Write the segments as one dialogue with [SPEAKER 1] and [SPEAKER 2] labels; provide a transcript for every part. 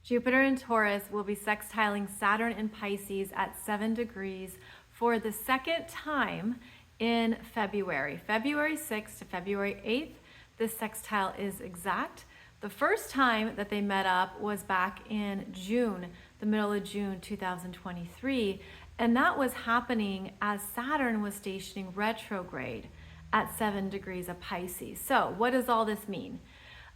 [SPEAKER 1] Jupiter in Taurus will be sextiling Saturn in Pisces at 7 degrees for the second time in February. February 6th to February 8th, this sextile is exact. The first time that they met up was back in June, the middle of June 2023, and that was happening as Saturn was stationing retrograde at 7 degrees of Pisces. So what does all this mean?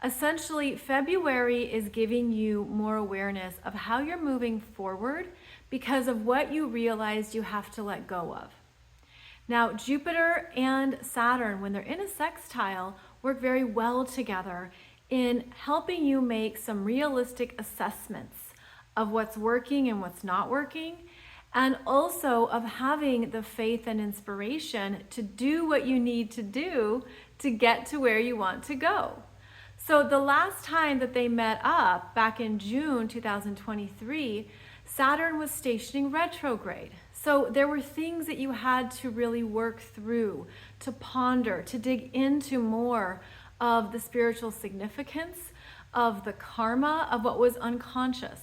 [SPEAKER 1] Essentially, February is giving you more awareness of how you're moving forward because of what you realized you have to let go of. Now, Jupiter and Saturn, when they're in a sextile, work very well together in helping you make some realistic assessments of what's working and what's not working, and also of having the faith and inspiration to do what you need to do to get to where you want to go. So the last time that they met up, back in June 2023, Saturn was stationing retrograde. So there were things that you had to really work through, to ponder, to dig into more of the spiritual significance, of the karma, of what was unconscious.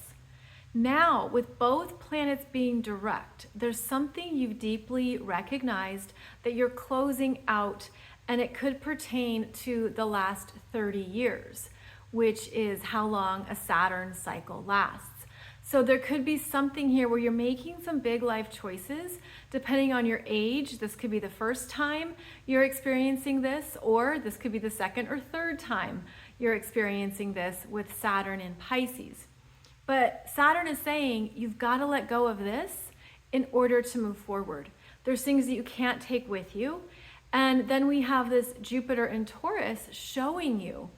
[SPEAKER 1] Now, with both planets being direct, there's something you've deeply recognized that you're closing out, and it could pertain to the last 30 years, which is how long a Saturn cycle lasts. So there could be something here where you're making some big life choices, depending on your age. This could be the first time you're experiencing this, or this could be the second or third time you're experiencing this with Saturn in Pisces. But Saturn is saying you've got to let go of this in order to move forward. There's things that you can't take with you. And then we have this Jupiter in Taurus showing you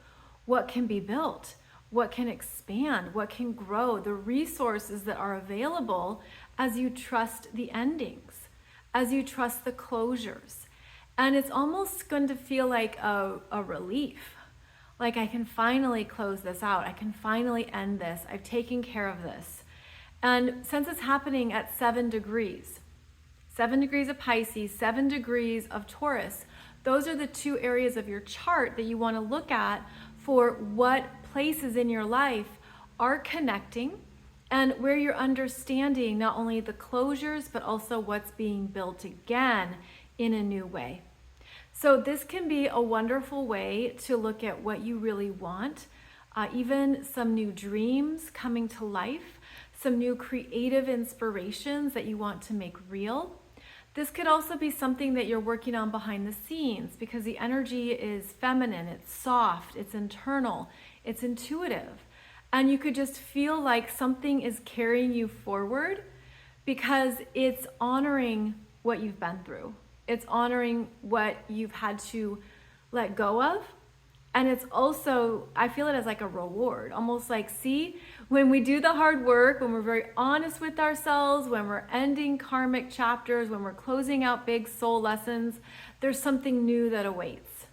[SPEAKER 1] what can be built, what can expand, what can grow, the resources that are available as you trust the endings, as you trust the closures. And it's almost going to feel like a relief. Like, I can finally close this out. I can finally end this. I've taken care of this. And since it's happening at 7 degrees, 7 degrees of Pisces, 7 degrees of Taurus, those are the two areas of your chart that you want to look at for what places in your life are connecting and where you're understanding not only the closures, but also what's being built again in a new way. So this can be a wonderful way to look at what you really want, even some new dreams coming to life, some new creative inspirations that you want to make real. This could also be something that you're working on behind the scenes because the energy is feminine, it's soft, it's internal, it's intuitive. And you could just feel like something is carrying you forward because it's honoring what you've been through. It's honoring what you've had to let go of. And it's also, I feel it as like a reward, almost like, see, when we do the hard work, when we're very honest with ourselves, when we're ending karmic chapters, when we're closing out big soul lessons, there's something new that awaits.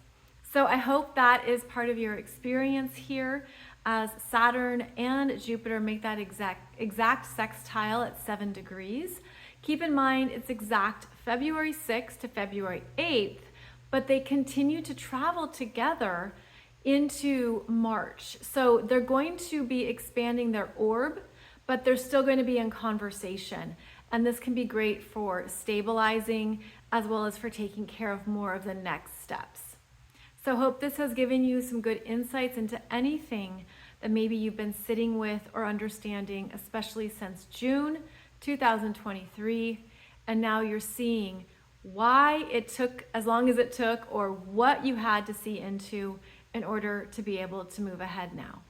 [SPEAKER 1] So I hope that is part of your experience here as Saturn and Jupiter make that exact sextile at 7 degrees. Keep in mind, it's exact February 6th to February 8th, but they continue to travel together into March. So they're going to be expanding their orb, but they're still going to be in conversation. And this can be great for stabilizing as well as for taking care of more of the next steps. So hope this has given you some good insights into anything that maybe you've been sitting with or understanding, especially since June 2023. And now you're seeing why it took as long as it took, or what you had to see into in order to be able to move ahead now.